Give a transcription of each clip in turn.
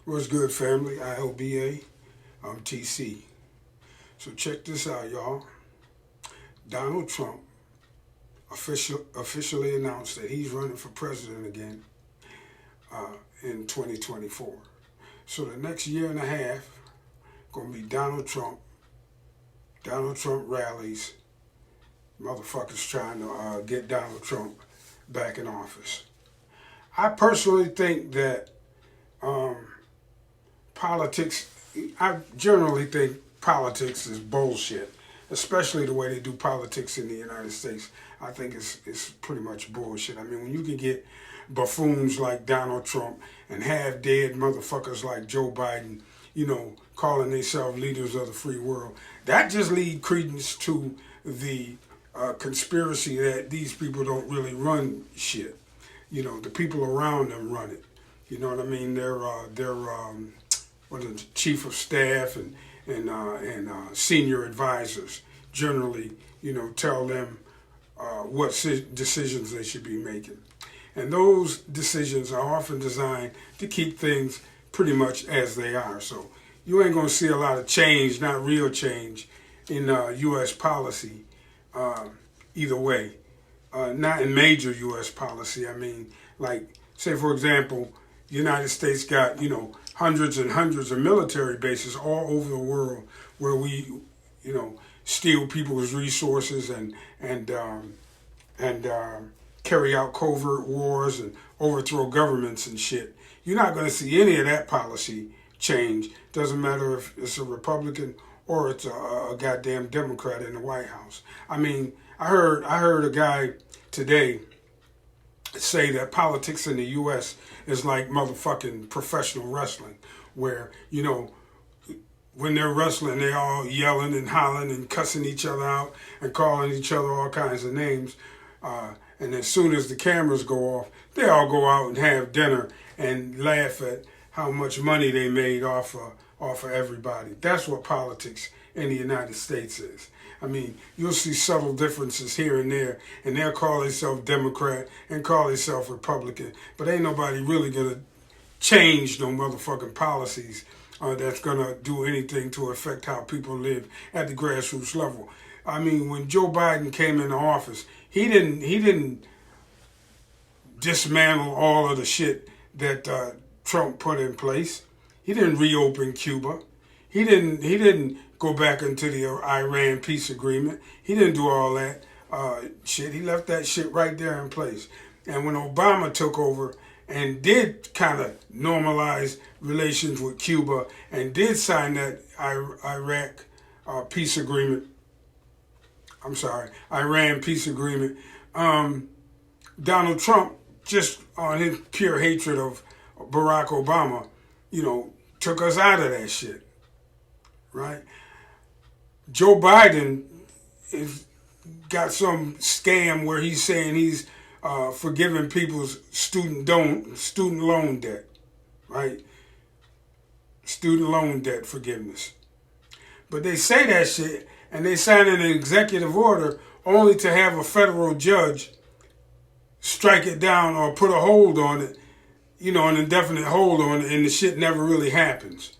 What's good, family? IOBA, I'm TC. So check this out, y'all. Donald Trump officially announced that he's running for president again in 2024. So the next year and a half gonna be Donald Trump rallies, motherfuckers trying to get Donald Trump back in office. I personally think that I generally think politics is bullshit, especially the way they do politics in the United States. I think it's pretty much bullshit. I mean, when you can get buffoons like Donald Trump and half-dead motherfuckers like Joe Biden, calling themselves leaders of the free world, that just leads credence to the conspiracy that these people don't really run shit. The people around them run it. You know what I mean? They're the chief of staff and senior advisors generally, tell them what decisions they should be making. And those decisions are often designed to keep things pretty much as they are. So you ain't going to see a lot of change, not real change, in U.S. policy either way. Not in major U.S. policy. I mean, like, say, for example, the United States got, hundreds and hundreds of military bases all over the world where we, steal people's resources and carry out covert wars and overthrow governments and shit. You're not going to see any of that policy change. Doesn't matter if it's a Republican or it's a goddamn Democrat in the White House. I mean, I heard a guy today say that politics in the U.S. is like motherfucking professional wrestling, where, when they're wrestling, they all yelling and hollering and cussing each other out and calling each other all kinds of names. And as soon as the cameras go off, they all go out and have dinner and laugh at how much money they made off of everybody. That's what politics in the United States is. I mean, you'll see subtle differences here and there, and they'll call themselves Democrat and call themselves Republican, but ain't nobody really going to change no motherfucking policies that's going to do anything to affect how people live at the grassroots level. I mean, when Joe Biden came into office, he didn't dismantle all of the shit that Trump put in place. He didn't reopen Cuba. He didn't go back into the Iran peace agreement. He didn't do all that shit. He left that shit right there in place. And when Obama took over and did kind of normalize relations with Cuba and did sign that Iran peace agreement, Donald Trump, just on his pure hatred of Barack Obama, took us out of that shit. Right? Joe Biden got some scam where he's saying he's forgiving people's student loan debt, right? Student loan debt forgiveness. But they say that shit and they sign an executive order only to have a federal judge strike it down or put a hold on it, an indefinite hold on it, and the shit never really happens.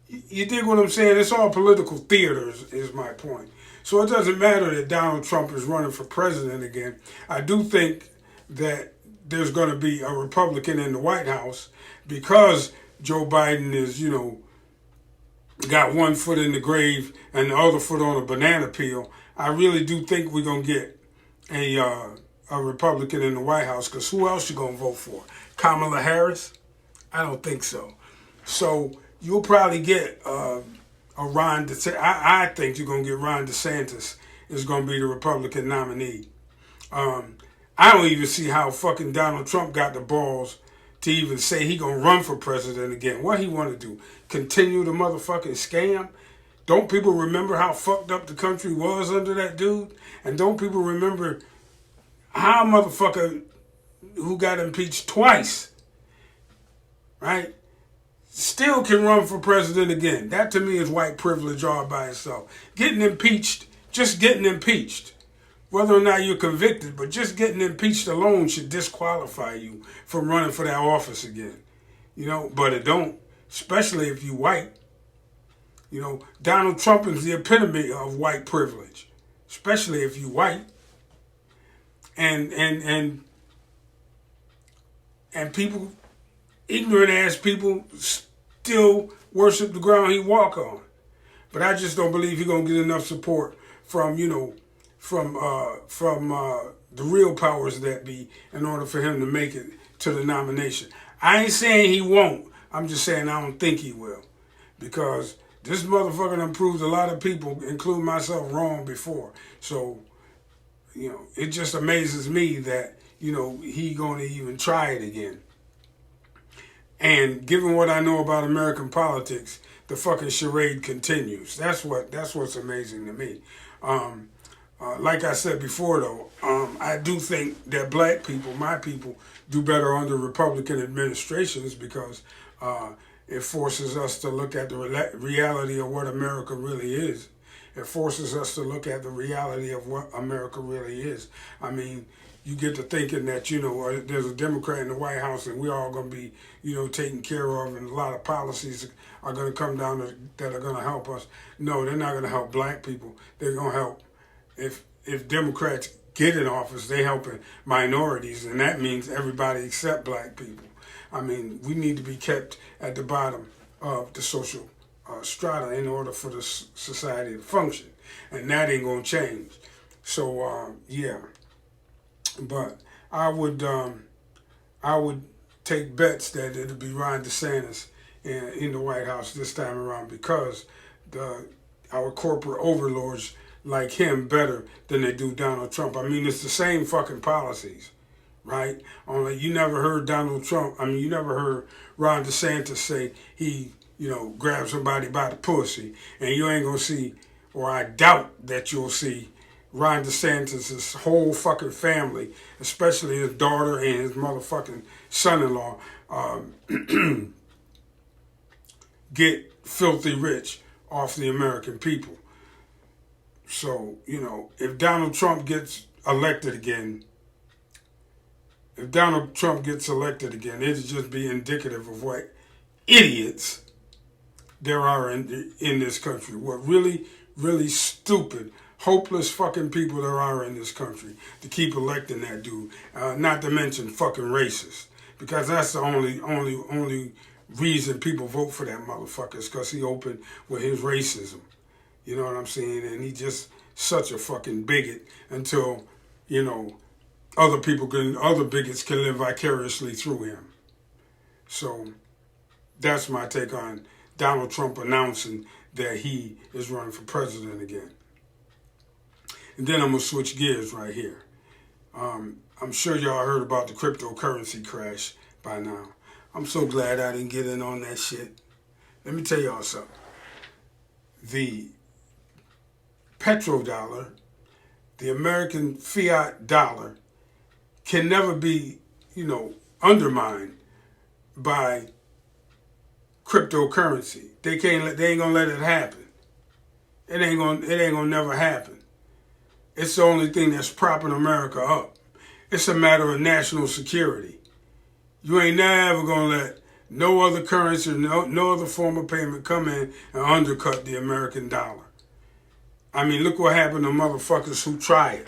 You dig what I'm saying? It's all political theater is my point. So it doesn't matter that Donald Trump is running for president again. I do think that there's going to be a Republican in the White House because Joe Biden is, got one foot in the grave and the other foot on a banana peel. I really do think we're going to get a Republican in the White House, because who else you going to vote for? Kamala Harris? I don't think so. So you'll probably get a Ron DeSantis. I think you're going to get Ron DeSantis is going to be the Republican nominee. I don't even see how fucking Donald Trump got the balls to even say he going to run for president again. What he want to do? Continue the motherfucking scam? Don't people remember how fucked up the country was under that dude? And don't people remember how a motherfucker who got impeached twice, right, still can run for president again? That to me is white privilege all by itself. Getting impeached, just getting impeached, whether or not you're convicted, but just getting impeached alone should disqualify you from running for that office again. But it don't. especially if you white. You know, Donald Trump is the epitome of white privilege, especially if you white. And people, ignorant ass people, still worship the ground he walk on. But I just don't believe he's gonna get enough support from the real powers that be in order for him to make it to the nomination. I ain't saying he won't. I'm just saying I don't think he will, because this motherfucker done proved a lot of people, including myself, wrong before. So, you know, it just amazes me that, you know, he gonna even try it again. And given what I know about American politics, the fucking charade continues. That's what's amazing to me. Like I said before, though, I do think that black people, my people, do better under Republican administrations, because it forces us to look at the reality of what America really is. It forces us to look at the reality of what America really is. I mean, you get to thinking that, you know, there's a Democrat in the White House and we're all going to be, you know, taken care of, and a lot of policies are going to come down that are going to help us. No, they're not going to help black people. They're going to help, if Democrats get in office, they helping minorities, and that means everybody except black people. I mean, we need to be kept at the bottom of the social strata in order for the society to function, and that ain't gonna change. So yeah, but I would take bets that it'll be Ron DeSantis in the White House this time around, because our corporate overlords like him better than they do Donald Trump. I mean, it's the same fucking policies, right? Only you never heard you never heard Ron DeSantis say he, you know, grab somebody by the pussy. And you ain't gonna see, or I doubt that you'll see, Ron DeSantis' whole fucking family, especially his daughter and his motherfucking son-in-law, get filthy rich off the American people. So, you know, if Donald Trump gets elected again, it'll just be indicative of what idiots there are in this country. What really, really stupid, hopeless fucking people there are in this country to keep electing that dude. Not to mention fucking racist, because that's the only reason people vote for that motherfucker, is because he opened with his racism. You know what I'm saying? And he just such a fucking bigot until, you know, other bigots can live vicariously through him. So that's my take on Donald Trump announcing that he is running for president again. And then I'm going to switch gears right here. I'm sure y'all heard about the cryptocurrency crash by now. I'm so glad I didn't get in on that shit. Let me tell y'all something. The petrodollar, the American fiat dollar, can never be, you know, undermined by cryptocurrency. They ain't gonna let it happen. It ain't gonna never happen. It's the only thing that's propping America up. It's a matter of national security. You ain't never gonna let no other currency, no other form of payment come in and undercut the American dollar. I mean, look what happened to motherfuckers who try it,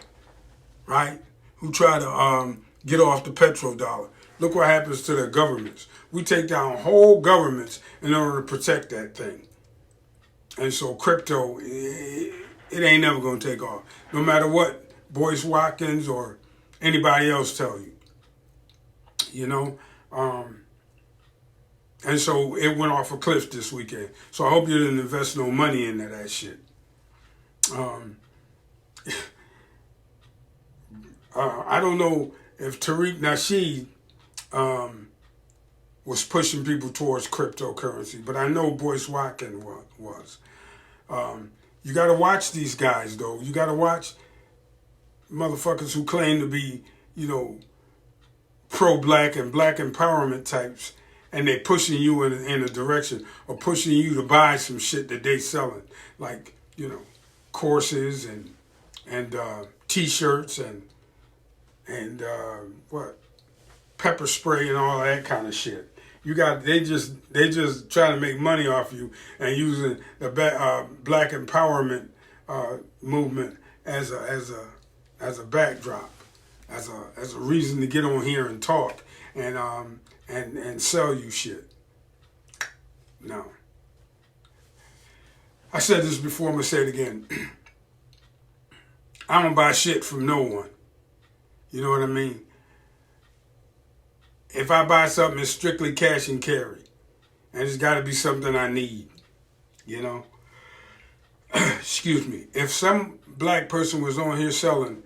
right? Who try to get off the petrodollar. Look what happens to their governments. We take down whole governments in order to protect that thing. And so crypto, it ain't never going to take off. No matter what Boyce Watkins or anybody else tell you. You know? And so it went off a cliff this weekend. So I hope you didn't invest no money into that shit. I don't know if Tariq Nasheed was pushing people towards cryptocurrency, but I know Boyce Watkins was. You got to watch these guys, though. You got to watch motherfuckers who claim to be, you know, pro-black and black empowerment types, and they pushing you in a direction, or pushing you to buy some shit that they selling, like, you know, courses and t-shirts and what, pepper spray and all that kind of shit. They just trying to make money off you and using the black empowerment movement as a backdrop, as a reason to get on here and talk and sell you shit. No. I said this before, I'm gonna say it again. I don't buy shit from no one. You know what I mean? If I buy something, it's strictly cash and carry. And it's got to be something I need. You know? Excuse me. If some black person was on here selling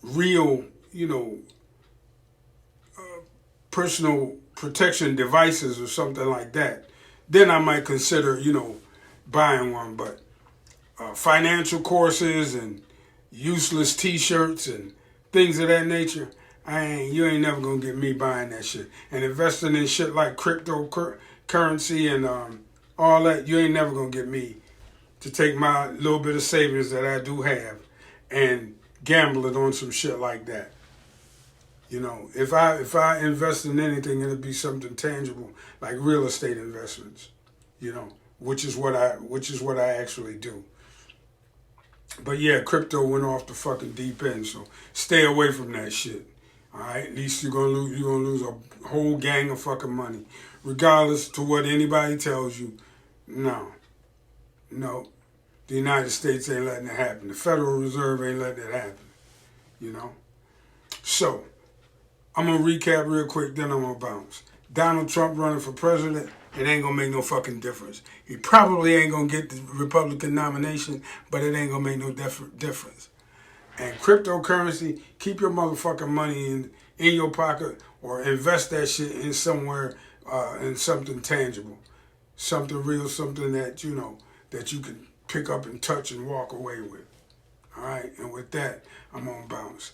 real, personal protection devices or something like that, then I might consider, buying one. But financial courses and useless t-shirts and things of that nature, you ain't never gonna get me buying that shit. And investing in shit like cryptocurrency and all that, you ain't never gonna get me to take my little bit of savings that I do have and gamble it on some shit like that. If I invest in anything, it'll be something tangible, like real estate investments. Which is what I actually do. But yeah, crypto went off the fucking deep end, so stay away from that shit. All right, at least you're gonna lose a whole gang of fucking money, regardless to what anybody tells you. No, the United States ain't letting it happen. The Federal Reserve ain't letting it happen. So I'm gonna recap real quick, then I'm gonna bounce. Donald Trump running for president, it ain't gonna make no fucking difference. He probably ain't gonna get the Republican nomination, but it ain't gonna make no difference. And cryptocurrency, keep your motherfucking money in your pocket or invest that shit in somewhere, in something tangible. Something real, something that, that you can pick up and touch and walk away with. All right? And with that, I'm on bounce.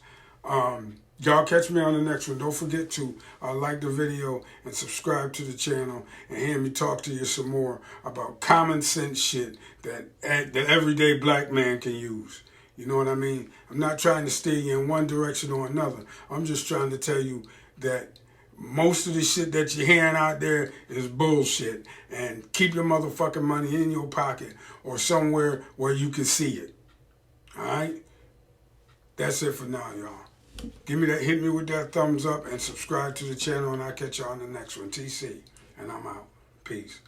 Y'all catch me on the next one. Don't forget to like the video and subscribe to the channel and hear me talk to you some more about common sense shit that the everyday black man can use. You know what I mean? I'm not trying to steer you in one direction or another. I'm just trying to tell you that most of the shit that you're hearing out there is bullshit. And keep your motherfucking money in your pocket or somewhere where you can see it. All right? That's it for now, y'all. Hit me with that thumbs up and subscribe to the channel, and I'll catch y'all on the next one. TC, and I'm out. Peace.